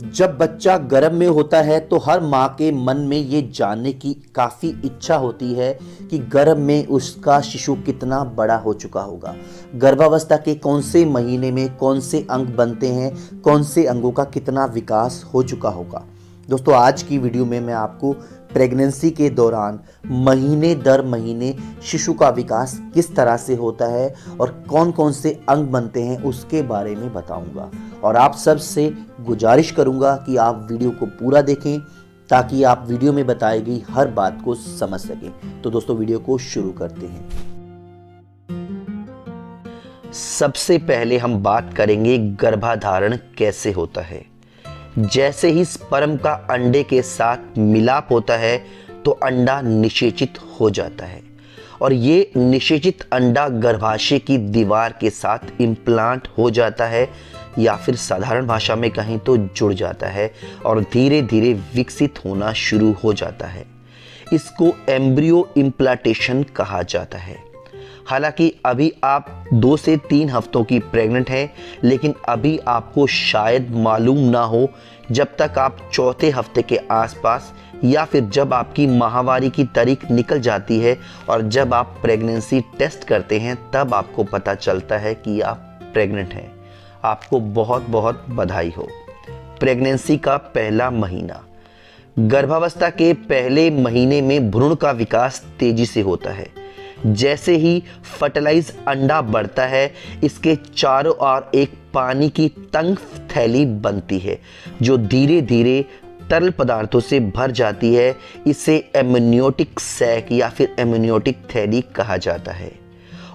जब बच्चा गर्भ में होता है तो हर माँ के मन में ये जानने की काफ़ी इच्छा होती है कि गर्भ में उसका शिशु कितना बड़ा हो चुका होगा। गर्भावस्था के कौन से महीने में कौन से अंग बनते हैं, कौन से अंगों का कितना विकास हो चुका होगा। दोस्तों, आज की वीडियो में मैं आपको प्रेगनेंसी के दौरान महीने दर महीने शिशु का विकास किस तरह से होता है और कौन कौन से अंग बनते हैं उसके बारे में बताऊंगा। और आप सबसे गुजारिश करूंगा कि आप वीडियो को पूरा देखें ताकि आप वीडियो में बताई गई हर बात को समझ सकें। तो दोस्तों, वीडियो को शुरू करते हैं। सबसे पहले हम बात करेंगे गर्भाधारण कैसे होता है। जैसे ही स्पर्म का अंडे के साथ मिलाप होता है तो अंडा निषेचित हो जाता है और ये निषेचित अंडा गर्भाशय की दीवार के साथ इम्प्लांट हो जाता है या फिर साधारण भाषा में कहें तो जुड़ जाता है और धीरे धीरे विकसित होना शुरू हो जाता है। इसको एम्ब्रियो इम्प्लांटेशन कहा जाता है। हालांकि अभी आप 2 से 3 हफ्तों की प्रेग्नेंट हैं, लेकिन अभी आपको शायद मालूम ना हो जब तक आप चौथे हफ्ते के आसपास या फिर जब आपकी माहवारी की तारीख निकल जाती है और जब आप प्रेगनेंसी टेस्ट करते हैं तब आपको पता चलता है कि आप प्रेग्नेंट हैं। आपको बहुत बहुत बधाई हो। प्रेगनेंसी का पहला महीना। गर्भावस्था के पहले महीने में भ्रूण का विकास तेजी से होता है। जैसे ही फर्टिलाइज अंडा बढ़ता है, इसके चारों ओर एक पानी की तंग थैली बनती है जो धीरे धीरे तरल पदार्थों से भर जाती है। इसे एमनियोटिक सैक या फिर एमनियोटिक थैली कहा जाता है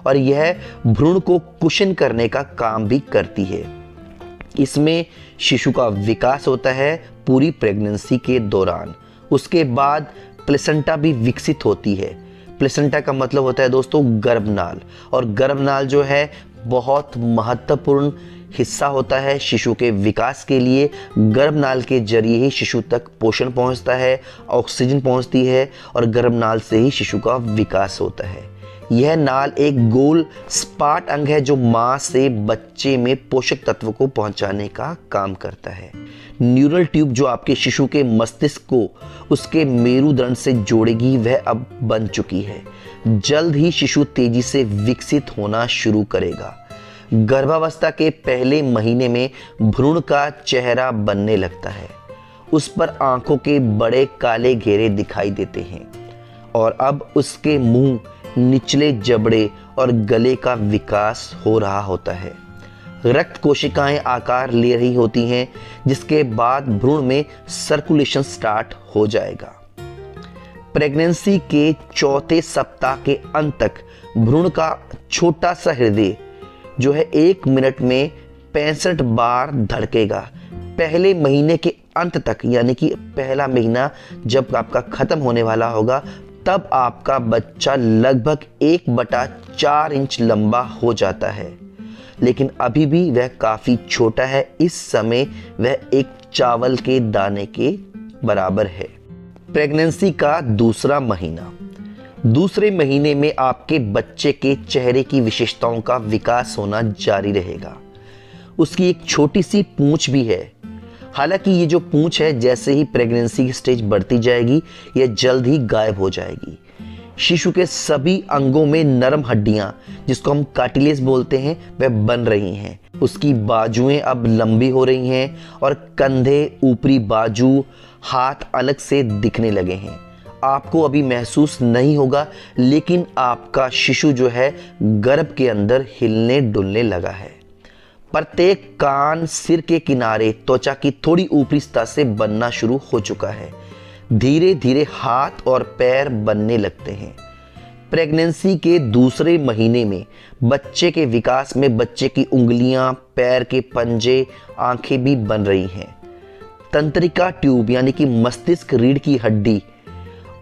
और यह भ्रूण को कुशन करने का काम भी करती है। इसमें शिशु का विकास होता है पूरी प्रेगनेंसी के दौरान। उसके बाद प्लेसेंटा भी विकसित होती है। प्लेसेंटा का मतलब होता है दोस्तों गर्भनाल, और गर्भनाल जो है बहुत महत्वपूर्ण हिस्सा होता है शिशु के विकास के लिए। गर्भनाल के जरिए ही शिशु तक पोषण पहुंचता है, ऑक्सीजन पहुंचती है और गर्भनाल से ही शिशु का विकास होता है। यह नाल एक गोल सपाट अंग है जो मां से बच्चे में पोषक तत्व को पहुंचाने का काम करता है। न्यूरल ट्यूब जो आपके शिशु के मस्तिष्क को उसके मेरुदंड से जोड़ेगी वह अब बन चुकी है। जल्द ही शिशु तेजी से विकसित होना शुरू करेगा। गर्भावस्था के पहले महीने में भ्रूण का चेहरा बनने लगता है। उस पर आंखों के बड़े काले घेरे दिखाई देते हैं और अब उसके मुंह, निचले जबड़े और गले का विकास हो रहा होता है। रक्त कोशिकाएं आकार ले रही होती हैं, जिसके बाद भ्रूण में सर्कुलेशन स्टार्ट हो जाएगा। प्रेगनेंसी के चौथे सप्ताह के अंत तक भ्रूण का छोटा सा हृदय जो है 1 मिनट में 65 बार धड़केगा। पहले महीने के अंत तक, यानी कि पहला महीना जब आपका खत्म होने वाला होगा, तब आपका बच्चा लगभग 1/4 इंच लंबा हो जाता है, लेकिन अभी भी वह काफी छोटा है। इस समय वह एक चावल के दाने के बराबर है। प्रेगनेंसी का दूसरा महीना। दूसरे महीने में आपके बच्चे के चेहरे की विशेषताओं का विकास होना जारी रहेगा। उसकी एक छोटी सी पूंछ भी है। हालांकि ये जो पूंछ है, जैसे ही प्रेगनेंसी की स्टेज बढ़ती जाएगी यह जल्द ही गायब हो जाएगी। शिशु के सभी अंगों में नरम हड्डियां, जिसको हम कार्टिलेज बोलते हैं, वह बन रही हैं। उसकी बाजुएं अब लंबी हो रही हैं और कंधे, ऊपरी बाजू, हाथ अलग से दिखने लगे हैं। आपको अभी महसूस नहीं होगा, लेकिन आपका शिशु जो है गर्भ के अंदर हिलने डुलने लगा है। प्रत्येक कान, सिर के किनारे त्वचा की थोड़ी ऊपरी सतह से बनना शुरू हो चुका है। धीरे धीरे हाथ और पैर बनने लगते हैं। प्रेगनेंसी के दूसरे महीने में बच्चे के विकास में बच्चे की उंगलियां, पैर के पंजे, आंखें भी बन रही हैं। तंत्रिका ट्यूब यानी कि मस्तिष्क रीढ़ की हड्डी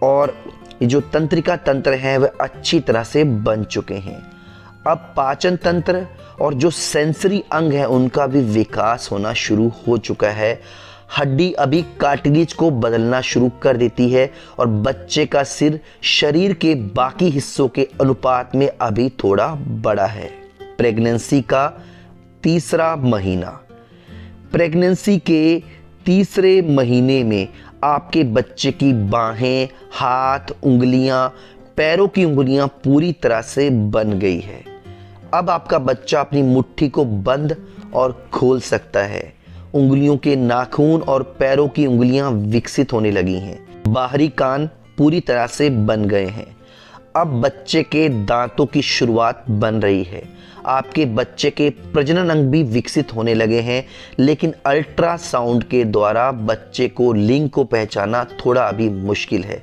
और जो तंत्रिका तंत्र है वह अच्छी तरह से बन चुके हैं। अब पाचन तंत्र और जो सेंसरी अंग है उनका भी विकास होना शुरू हो चुका है। हड्डी अभी कार्टिलेज को बदलना शुरू कर देती है और बच्चे का सिर शरीर के बाकी हिस्सों के अनुपात में अभी थोड़ा बड़ा है। प्रेगनेंसी का तीसरा महीना। प्रेगनेंसी के तीसरे महीने में आपके बच्चे की बाहें, हाथ, उंगलियां, पैरों की उंगलियां पूरी तरह से बन गई है। अब आपका बच्चा अपनी मुट्ठी को बंद और खोल सकता है। उंगलियों के नाखून और पैरों की उंगलियां विकसित होने लगी हैं। बाहरी कान पूरी तरह से बन गए हैं। अब बच्चे के दांतों की शुरुआत बन रही है। आपके बच्चे के प्रजनन अंग भी विकसित होने लगे हैं, लेकिन अल्ट्रासाउंड के द्वारा बच्चे को लिंग को पहचानना थोड़ा अभी मुश्किल है।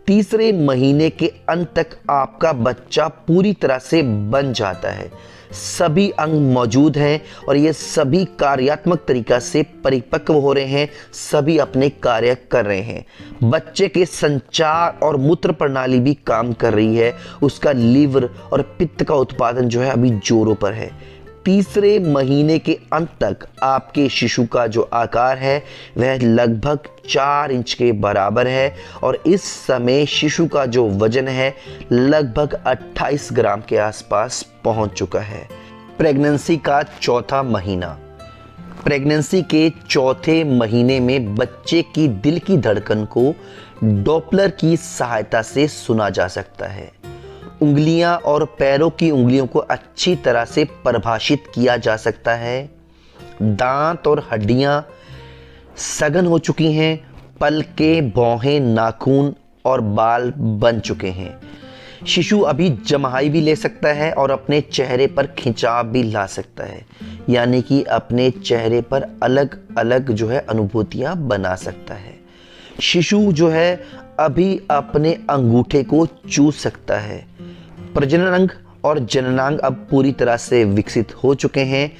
तीसरे महीने के अंत तक आपका बच्चा पूरी तरह से बन जाता है। सभी अंग मौजूद हैं और ये सभी कार्यात्मक तरीका से परिपक्व हो रहे हैं, सभी अपने कार्य कर रहे हैं। बच्चे के संचार और मूत्र प्रणाली भी काम कर रही है। उसका लीवर और पित्त का उत्पादन जो है अभी जोरों पर है। तीसरे महीने के अंत तक आपके शिशु का जो आकार है वह लगभग 4 इंच के बराबर है और इस समय शिशु का जो वजन है लगभग 28 ग्राम के आसपास पहुंच चुका है। प्रेगनेंसी का चौथा महीना। प्रेगनेंसी के चौथे महीने में बच्चे की दिल की धड़कन को डॉपलर की सहायता से सुना जा सकता है। उंगलियां और पैरों की उंगलियों को अच्छी तरह से परिभाषित किया जा सकता है। दांत और हड्डियां सघन हो चुकी हैं। पलकें, भौहें, नाखून और बाल बन चुके हैं। शिशु अभी जम्हाई भी ले सकता है और अपने चेहरे पर खिंचाव भी ला सकता है, यानी कि अपने चेहरे पर अलग अलग जो है अनुभूतियां बना सकता है। शिशु जो है अभी अपने अंगूठे को चूस सकता है। प्रजनन अंग और जननांग अब पूरी तरह से विकसित हो चुके हैं।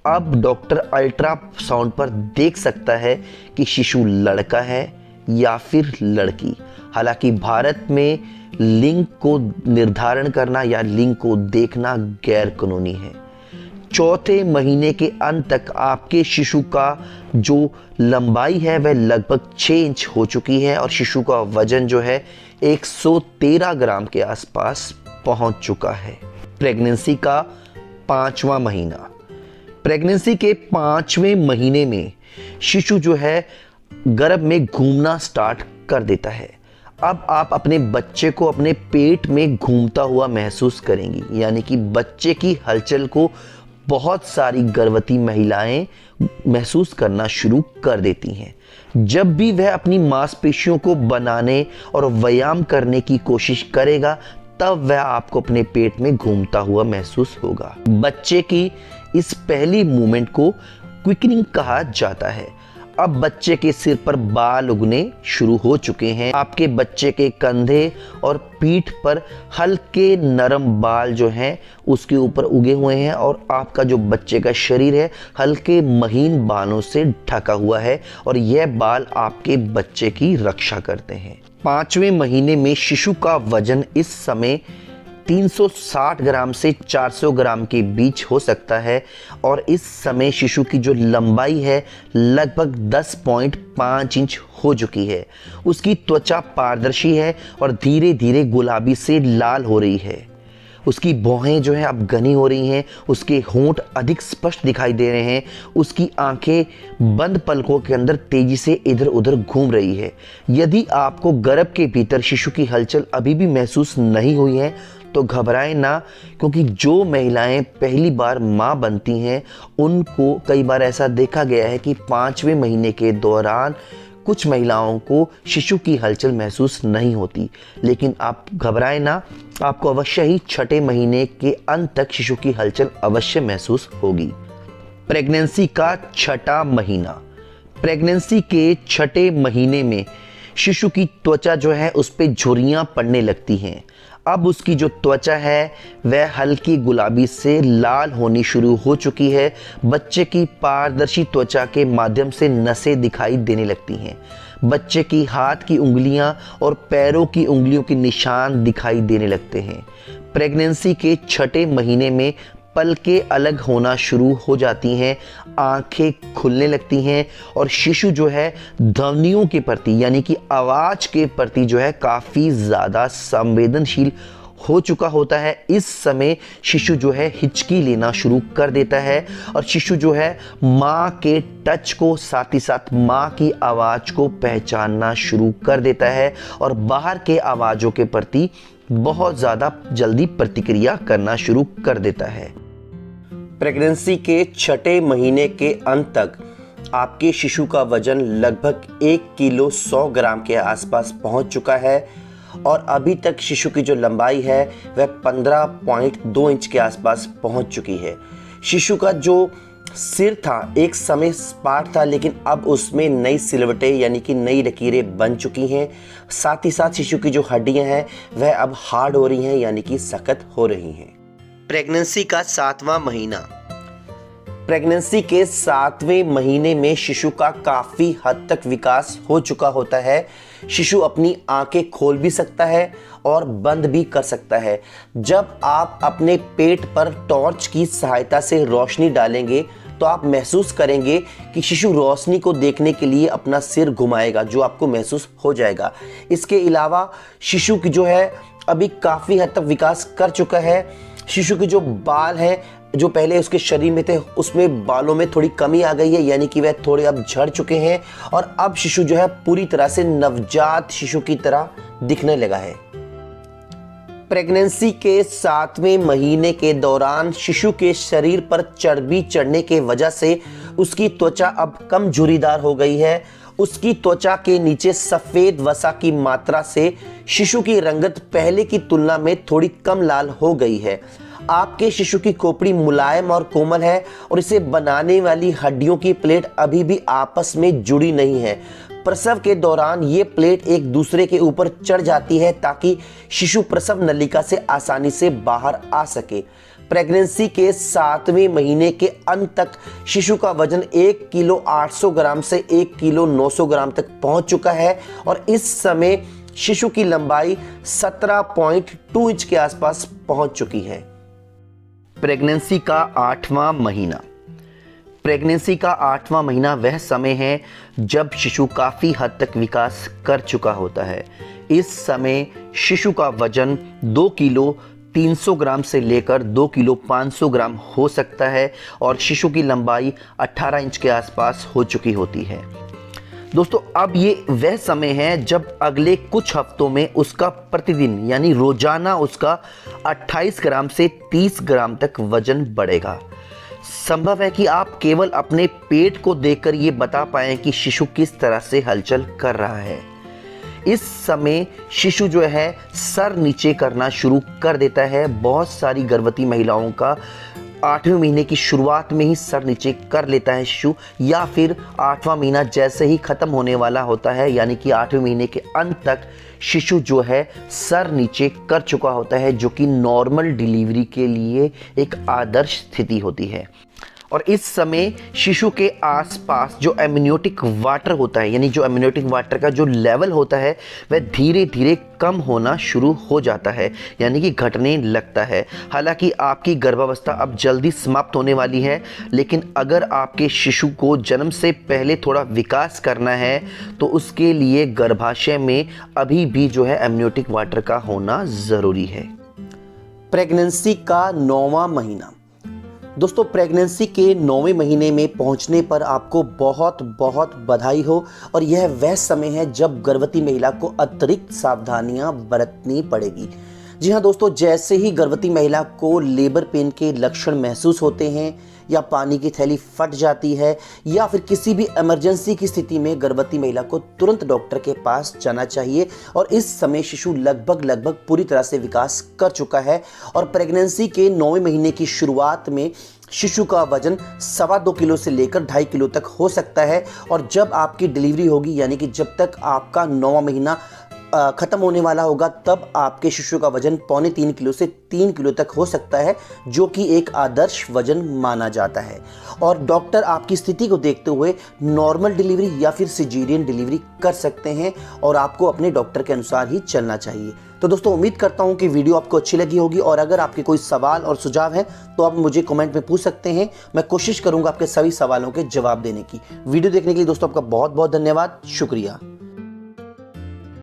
अब डॉक्टर अल्ट्रासाउंड पर देख सकता है कि शिशु लड़का है या फिर लड़की। हालांकि भारत में लिंग को निर्धारण करना या लिंग को देखना गैर कानूनी है। चौथे महीने के अंत तक आपके शिशु का जो लंबाई है वह लगभग 6 इंच हो चुकी है और शिशु का वजन जो है 113 ग्राम के आसपास पहुंच चुका है। प्रेगनेंसी का 5वां महीना। प्रेगनेंसी के 5वें महीने में शिशु जो है गर्भ में घूमना स्टार्ट कर देता है। अब आप अपने बच्चे को अपने पेट में घूमता हुआ महसूस करेंगी, यानी कि बच्चे की हलचल को बहुत सारी गर्भवती महिलाएं महसूस करना शुरू कर देती हैं। जब भी वह अपनी मांसपेशियों को बनाने और व्यायाम करने की कोशिश करेगा तब वह आपको अपने पेट में घूमता हुआ महसूस होगा। बच्चे की इस पहली मूवमेंट को क्विकनिंग कहा जाता है। अब बच्चे के सिर पर बाल उगने शुरू हो चुके हैं। आपके बच्चे के कंधे और पीठ पर हल्के नरम बाल जो हैं उसके ऊपर उगे हुए हैं और आपका जो बच्चे का शरीर है हल्के महीन बालों से ढका हुआ है और यह बाल आपके बच्चे की रक्षा करते हैं। 5वें महीने में शिशु का वजन इस समय 360 ग्राम से 400 ग्राम के बीच हो सकता है और इस समय शिशु की जो लंबाई है लगभग 10.5 इंच हो चुकी है। उसकी त्वचा पारदर्शी है और धीरे धीरे गुलाबी से लाल हो रही है। उसकी भौहें जो है अब घनी हो रही हैं। उसके होंठ अधिक स्पष्ट दिखाई दे रहे हैं। उसकी आंखें बंद पलकों के अंदर तेजी से इधर उधर घूम रही है। यदि आपको गर्भ के भीतर शिशु की हलचल अभी भी महसूस नहीं हुई है तो घबराएं ना, क्योंकि जो महिलाएं पहली बार मां बनती हैं उनको कई बार ऐसा देखा गया है कि 5वें महीने के दौरान कुछ महिलाओं को शिशु की हलचल महसूस नहीं होती। लेकिन आप घबराएं ना, आपको अवश्य ही 6ठे महीने के अंत तक शिशु की हलचल अवश्य महसूस होगी। प्रेगनेंसी का 6ठा महीना। प्रेगनेंसी के 6ठे महीने में शिशु की त्वचा जो है उस पे झुर्रियां पड़ने लगती हैं। अब उसकी जो त्वचा है वह हल्की गुलाबी से लाल होनी शुरू हो चुकी है। बच्चे की पारदर्शी त्वचा के माध्यम से नसें दिखाई देने लगती हैं। बच्चे की हाथ की उंगलियां और पैरों की उंगलियों के निशान दिखाई देने लगते हैं। प्रेगनेंसी के 6ठे महीने में पलकें अलग होना शुरू हो जाती हैं, आंखें खुलने लगती हैं और शिशु जो है ध्वनियों के प्रति यानी कि आवाज़ के प्रति जो है काफ़ी ज़्यादा संवेदनशील हो चुका होता है। इस समय शिशु जो है हिचकी लेना शुरू कर देता है और शिशु जो है माँ के टच को, साथ ही साथ माँ की आवाज़ को पहचानना शुरू कर देता है और बाहर के आवाज़ों के प्रति बहुत ज़्यादा जल्दी प्रतिक्रिया करना शुरू कर देता है। प्रेगनेंसी के 6 महीने के अंत तक आपके शिशु का वजन लगभग 1 किलो 100 ग्राम के आसपास पहुंच चुका है और अभी तक शिशु की जो लंबाई है वह 15.2 इंच के आसपास पहुंच चुकी है। शिशु का जो सिर था एक समय सपाट था, लेकिन अब उसमें नई सिलवटें यानी कि नई लकीरें बन चुकी हैं। साथ ही साथ शिशु की जो हड्डियां हैं वह अब हार्ड हो रही हैं यानी कि सख्त हो रही हैं। प्रेगनेंसी का 7वां महीना। प्रेगनेंसी के 7वें महीने में शिशु का काफ़ी हद तक विकास हो चुका होता है। शिशु अपनी आंखें खोल भी सकता है और बंद भी कर सकता है। जब आप अपने पेट पर टॉर्च की सहायता से रोशनी डालेंगे तो आप महसूस करेंगे कि शिशु रोशनी को देखने के लिए अपना सिर घुमाएगा, जो आपको महसूस हो जाएगा। इसके अलावा शिशु की जो है अभी काफ़ी हद तक विकास कर चुका है। शिशु के जो बाल हैं जो पहले उसके शरीर में थे उसमें बालों में थोड़ी कमी आ गई है, यानी कि वह थोड़े अब झड़ चुके हैं और अब शिशु जो है पूरी तरह से नवजात शिशु की तरह दिखने लगा है। प्रेगनेंसी के 7वें महीने के दौरान शिशु के शरीर पर चर्बी चढ़ने के वजह से उसकी त्वचा अब कम झुर्रीदार हो गई है। उसकी त्वचा के नीचे सफ़ेद वसा की मात्रा से शिशु की रंगत पहले की तुलना में थोड़ी कम लाल हो गई है। आपके शिशु की खोपड़ी मुलायम और कोमल है और इसे बनाने वाली हड्डियों की प्लेट अभी भी आपस में जुड़ी नहीं है। प्रसव के दौरान ये प्लेट एक दूसरे के ऊपर चढ़ जाती है ताकि शिशु प्रसव नलिका से आसानी से बाहर आ सके। प्रेगनेंसी के 7वें महीने के अंत तक शिशु का वजन 1 किलो 800 ग्राम से 1 किलो 900 ग्राम तक पहुंच चुका है और इस समय शिशु की लंबाई 17.2 इंच के आसपास पहुंच चुकी है। प्रेगनेंसी का 8वां महीना। प्रेगनेंसी का 8वां महीना वह समय है जब शिशु काफ़ी हद तक विकास कर चुका होता है। इस समय शिशु का वजन 2 किलो 300 ग्राम से लेकर 2 किलो 500 ग्राम हो सकता है और शिशु की लंबाई 18 इंच के आसपास हो चुकी होती है। दोस्तों, अब ये वह समय है जब अगले कुछ हफ्तों में उसका प्रतिदिन यानी रोजाना उसका 28 ग्राम से 30 ग्राम तक वजन बढ़ेगा। संभव है कि आप केवल अपने पेट को देखकर ये बता पाएं कि शिशु किस तरह से हलचल कर रहा है। इस समय शिशु जो है सर नीचे करना शुरू कर देता है। बहुत सारी गर्भवती महिलाओं का 8वें महीने की शुरुआत में ही सर नीचे कर लेता है शिशु, या फिर 8वां महीना जैसे ही ख़त्म होने वाला होता है यानी कि 8वें महीने के अंत तक शिशु जो है सर नीचे कर चुका होता है, जो कि नॉर्मल डिलीवरी के लिए एक आदर्श स्थिति होती है। और इस समय शिशु के आसपास जो एमनियोटिक वाटर होता है यानी जो एमनियोटिक वाटर का जो लेवल होता है वह धीरे धीरे कम होना शुरू हो जाता है यानी कि घटने लगता है। हालांकि आपकी गर्भावस्था अब जल्दी समाप्त होने वाली है, लेकिन अगर आपके शिशु को जन्म से पहले थोड़ा विकास करना है तो उसके लिए गर्भाशय में अभी भी जो है एमनियोटिक वाटर का होना ज़रूरी है। प्रेगनेंसी का 9वां महीना। दोस्तों, प्रेगनेंसी के 9वें महीने में पहुंचने पर आपको बहुत बहुत बधाई हो और यह वह समय है जब गर्भवती महिला को अतिरिक्त सावधानियां बरतनी पड़ेगी। जी हाँ दोस्तों, जैसे ही गर्भवती महिला को लेबर पेन के लक्षण महसूस होते हैं या पानी की थैली फट जाती है या फिर किसी भी इमरजेंसी की स्थिति में गर्भवती महिला को तुरंत डॉक्टर के पास जाना चाहिए। और इस समय शिशु लगभग पूरी तरह से विकास कर चुका है और प्रेगनेंसी के 9वें महीने की शुरुआत में शिशु का वजन 2.25 किलो से लेकर 2.5 किलो तक हो सकता है। और जब आपकी डिलीवरी होगी यानी कि जब तक आपका 9वां महीना ख़त्म होने वाला होगा तब आपके शिशु का वजन 2.25 किलो से 3 किलो तक हो सकता है, जो कि एक आदर्श वजन माना जाता है। और डॉक्टर आपकी स्थिति को देखते हुए नॉर्मल डिलीवरी या फिर सिजेरियन डिलीवरी कर सकते हैं और आपको अपने डॉक्टर के अनुसार ही चलना चाहिए। तो दोस्तों, उम्मीद करता हूं कि वीडियो आपको अच्छी लगी होगी और अगर आपके कोई सवाल और सुझाव हैं तो आप मुझे कमेंट में पूछ सकते हैं। मैं कोशिश करूंगा आपके सभी सवालों के जवाब देने की। वीडियो देखने के लिए दोस्तों आपका बहुत बहुत धन्यवाद, शुक्रिया।